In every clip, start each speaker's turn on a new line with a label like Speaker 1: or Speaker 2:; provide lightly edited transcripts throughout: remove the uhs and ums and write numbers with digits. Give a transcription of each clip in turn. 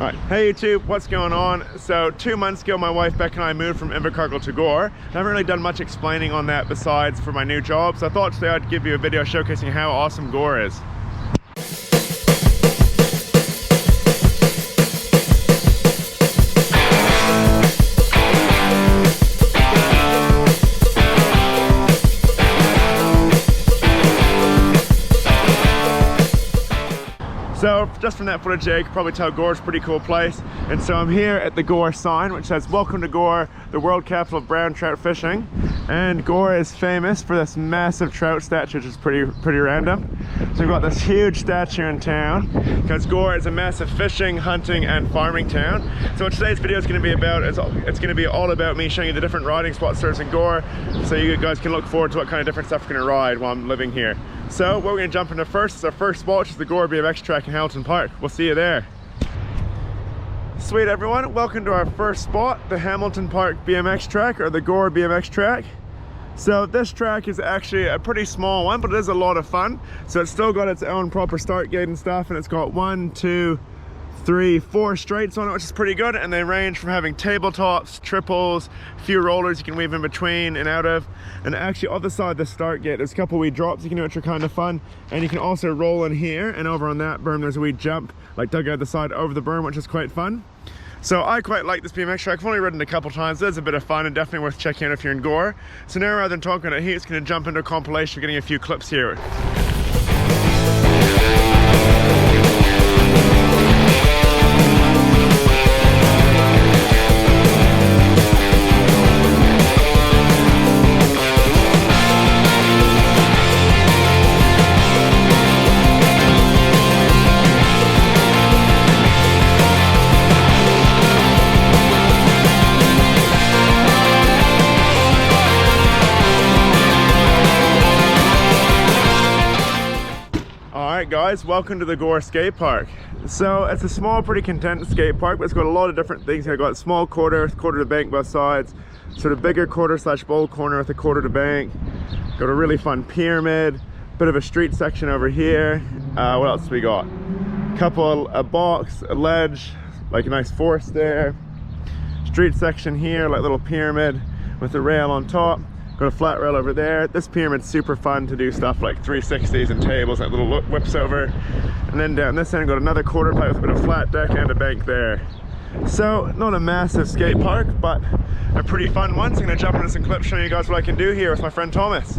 Speaker 1: Alright, hey YouTube, what's going on? So 2 months ago my wife Beck and I moved from Invercargill to Gore. I haven't really done much explaining on that besides for my new job, so I thought today I'd give you a video showcasing how awesome Gore is. So just from that footage there, you can probably tell Gore's a pretty cool place. And so I'm here at the Gore sign, which says, "Welcome to Gore, the world capital of brown trout fishing." And Gore is famous for this massive trout statue, which is pretty random. So we've got this huge statue in town, because Gore is a massive fishing, hunting, and farming town. So what today's video is going to be about, it's going to be all about me showing you the different riding spots there's in Gore, so you guys can look forward to what kind of different stuff we're going to ride while I'm living here. So what we're going to jump into first is our first spot, which is the Gore BMX track in Hamilton Park. We'll see you there. Sweet everyone, welcome to our first spot, the Hamilton Park BMX track, or the Gore BMX track. So this track is actually a pretty small one, but it is a lot of fun. So it's still got its own proper start gate and stuff, and it's got 1, 2, 3, 4 straights on it, which is pretty good. And they range from having tabletops, triples, a few rollers you can weave in between and out of. And actually on the side of the start gate, there's a couple wee drops you can do, which are kind of fun. And you can also roll in here, and over on that berm there's a wee jump, like dug out the side over the berm, which is quite fun. So I quite like this BMX track. I've only ridden it a couple times. It's a bit of fun and definitely worth checking out if you're in Gore. So now rather than talking about Heaps, going to jump into a compilation, getting a few clips here. Alright guys, welcome to the Gore skate park. So it's a small, pretty condensed skate park, but it's got a lot of different things. I've got small quarter to bank both sides, sort of bigger quarter / bowl corner with a quarter to bank. Got a really fun pyramid, bit of a street section over here. What else we got? A box, a ledge, like a nice forest there. Street section here, like little pyramid with a rail on top. Got a flat rail over there. This pyramid's super fun to do stuff like 360s and tables, like little whips over. And then down this end, got another quarter pipe with a bit of flat deck and a bank there. So not a massive skate park, but a pretty fun one. So I'm gonna jump into some clips showing you guys what I can do here with my friend Thomas.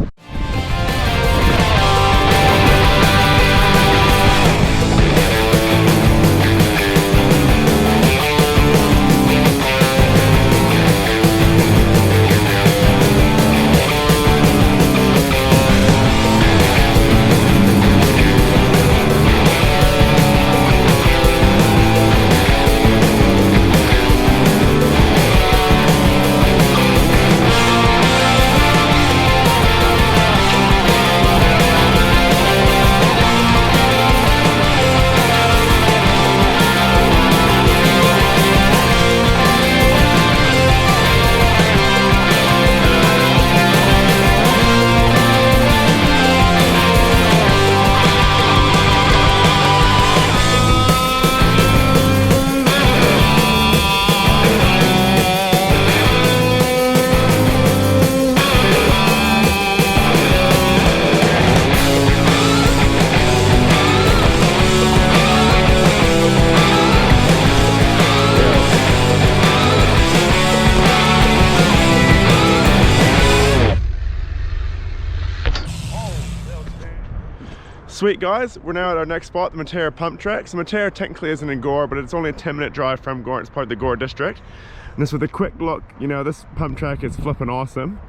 Speaker 1: Sweet guys, we're now at our next spot, the Terra pump track. So Terra technically isn't in Gore, but it's only a 10-minute drive from Gore. It's part of the Gore district. And just with a quick look, you know, this pump track is flipping awesome.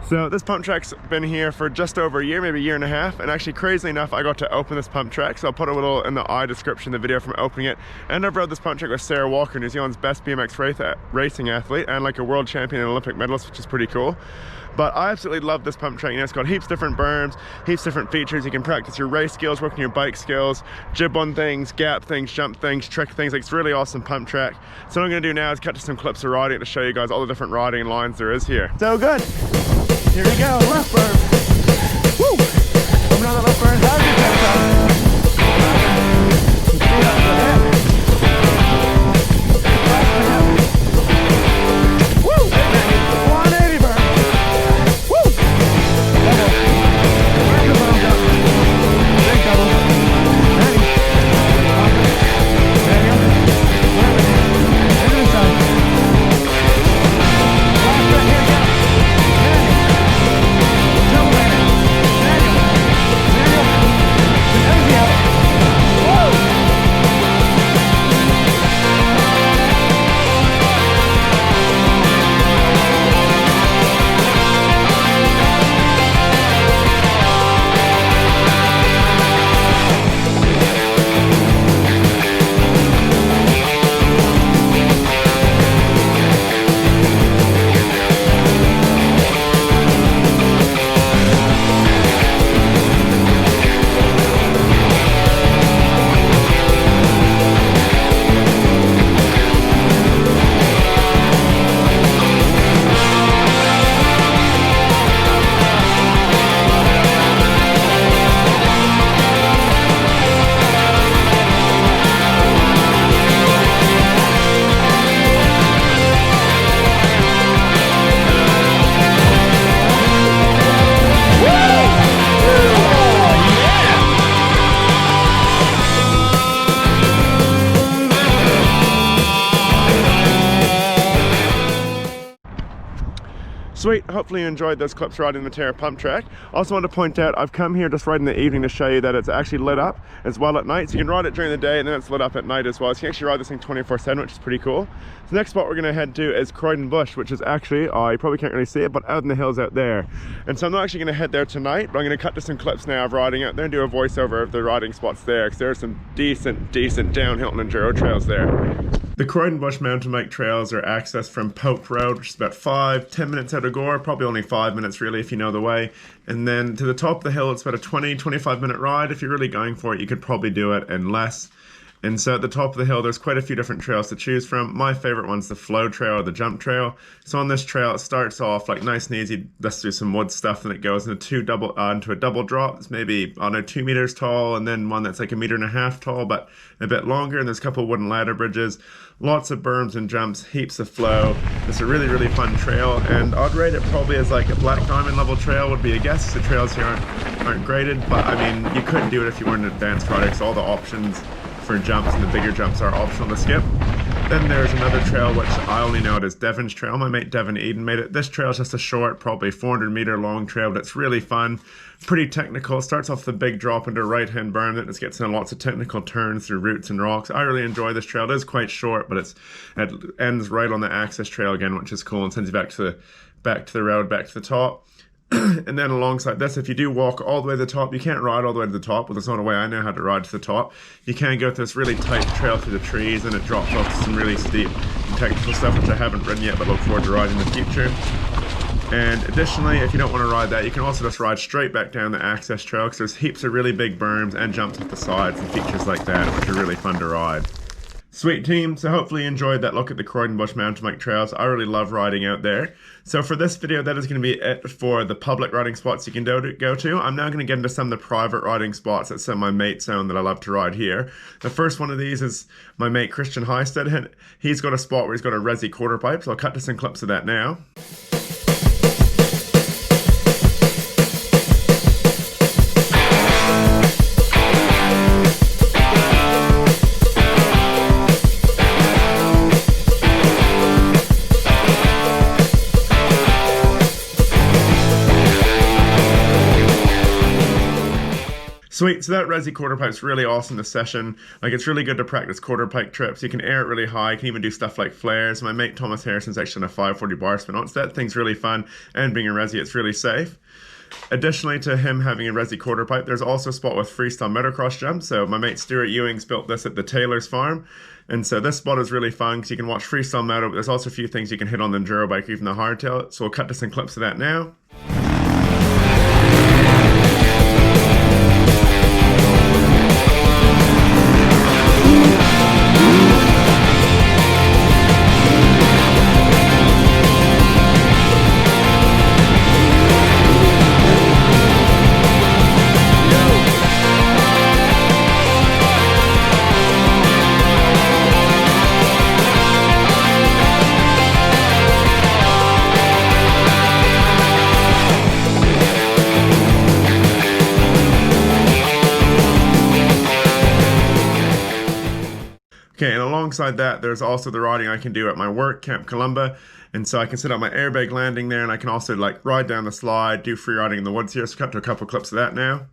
Speaker 1: So this pump track's been here for just over a year, maybe a year and a half. And actually, crazily enough, I got to open this pump track. So I'll put a little in the I description, the video from opening it. And I've rode this pump track with Sarah Walker, New Zealand's best BMX racing athlete, and like a world champion and Olympic medalist, which is pretty cool. But I absolutely love this pump track. You know, it's got heaps different berms, heaps different features. You can practice your race skills, working your bike skills, jib on things, gap things, jump things, trick things. Like, it's a really awesome pump track. So what I'm gonna do now is cut to some clips of riding to show you guys all the different riding lines there is here. So good. Here we go, left berm. Woo! Another left berm. How's your time? Sweet, hopefully you enjoyed those clips riding the Terra pump track. Also want to point out, I've come here just right in the evening to show you that it's actually lit up as well at night. So you can ride it during the day and then it's lit up at night as well. So you can actually ride this thing 24/7, which is pretty cool. The next spot we're going to head to is Croydon Bush, which is actually, you probably can't really see it, but out in the hills out there. And so I'm not actually going to head there tonight, but I'm going to cut to some clips now of riding out there and do a voiceover of the riding spots there, because there are some decent downhill and enduro trails there. The Croydon Bush mountain bike trails are accessed from Pope Road, which is about 5-10 minutes out of Gore, probably only 5 minutes really if you know the way. And then to the top of the hill, it's about a 20-25 minute ride. If you're really going for it, you could probably do it in less. And so at the top of the hill, there's quite a few different trails to choose from. My favorite one's the flow trail or the jump trail. So on this trail, it starts off like nice and easy, just through some wood stuff, then it goes into a double drop. It's maybe, I don't know, 2 meters tall, and then one that's like 1.5 meters tall, but a bit longer. And there's a couple of wooden ladder bridges, lots of berms and jumps, heaps of flow. It's a really, really fun trail, and I'd rate it probably as like a black diamond level trail would be a guess. The trails here aren't graded, but I mean, you could do it if you weren't an advanced rider, because all the options for jumps and the bigger jumps are optional to skip. Then there's another trail which I only know it as Devon's Trail. My mate Devon Eden made it. This trail is just a short, probably 400 meter long trail, but it's really fun, pretty technical. It starts off the big drop into a right hand berm, then it gets in lots of technical turns through roots and rocks. I really enjoy this trail. It is quite short, but it ends right on the access trail again, which is cool, and sends you back to the road, back to the top. And then alongside this, if you do walk all the way to the top, you can't ride all the way to the top. Well, there's not a way I know how to ride to the top. You can go through this really tight trail through the trees, and it drops off to some really steep and technical stuff, which I haven't ridden yet, but look forward to riding in the future. And additionally, if you don't want to ride that, you can also just ride straight back down the access trail, because there's heaps of really big berms and jumps at the sides and features like that, which are really fun to ride. Sweet team, so hopefully you enjoyed that look at the Croydon Bush mountain bike trails. I really love riding out there. So for this video, that is going to be it for the public riding spots you can go to. I'm now going to get into some of the private riding spots that some of my mates own that I love to ride here. The first one of these is my mate Christian Highstead. He's got a spot where he's got a resi quarter pipe, so I'll cut to some clips of that now. Sweet, so that resi quarter pipe's really awesome this session. Like, it's really good to practice quarter pipe trips. You can air it really high, you can even do stuff like flares. My mate Thomas Harrison's actually on a 540 bar spin on, so that thing's really fun, and being a resi, it's really safe. Additionally to him having a resi quarter pipe, there's also a spot with freestyle motocross jumps. So my mate Stuart Ewing's built this at the Taylor's farm. And so this spot is really fun because you can watch freestyle moto, but there's also a few things you can hit on the enduro bike or even the hardtail. So we'll cut to some clips of that now. Okay, and alongside that, there's also the riding I can do at my work, Camp Columba. And so I can set up my airbag landing there, and I can also like ride down the slide, do free riding in the woods here. So cut to a couple clips of that now.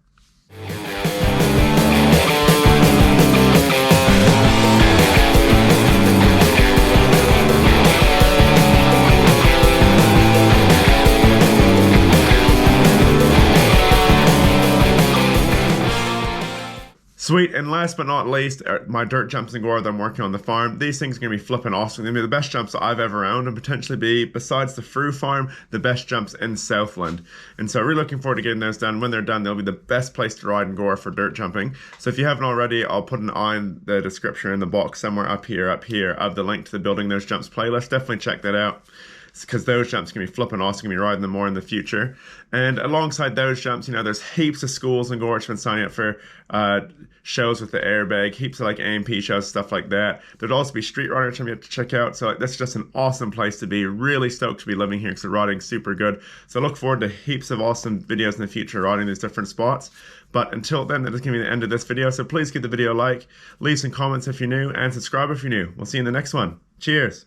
Speaker 1: Sweet, and last but not least, my dirt jumps in Gore that I'm working on the farm. These things are going to be flipping awesome. They're going to be the best jumps that I've ever owned, and potentially be, besides the Frew farm, the best jumps in Southland. And so really looking forward to getting those done. When they're done, they'll be the best place to ride in Gore for dirt jumping. So if you haven't already, I'll put an eye in the description in the box somewhere up here of the link to the Building Those Jumps playlist. Definitely check that out, because those jumps can be flipping awesome. Going to be riding them more in the future. And alongside those jumps, you know, there's heaps of schools in Gore which have been signing up for shows with the airbag, heaps of like AMP shows, stuff like that. There'd also be street riding which I'm going to check out. So like, that's just an awesome place to be. Really stoked to be living here because the riding's super good. So I look forward to heaps of awesome videos in the future riding these different spots. But until then, that is going to be the end of this video. So please give the video a like, leave some comments if you're new, and subscribe if you're new. We'll see you in the next one. Cheers.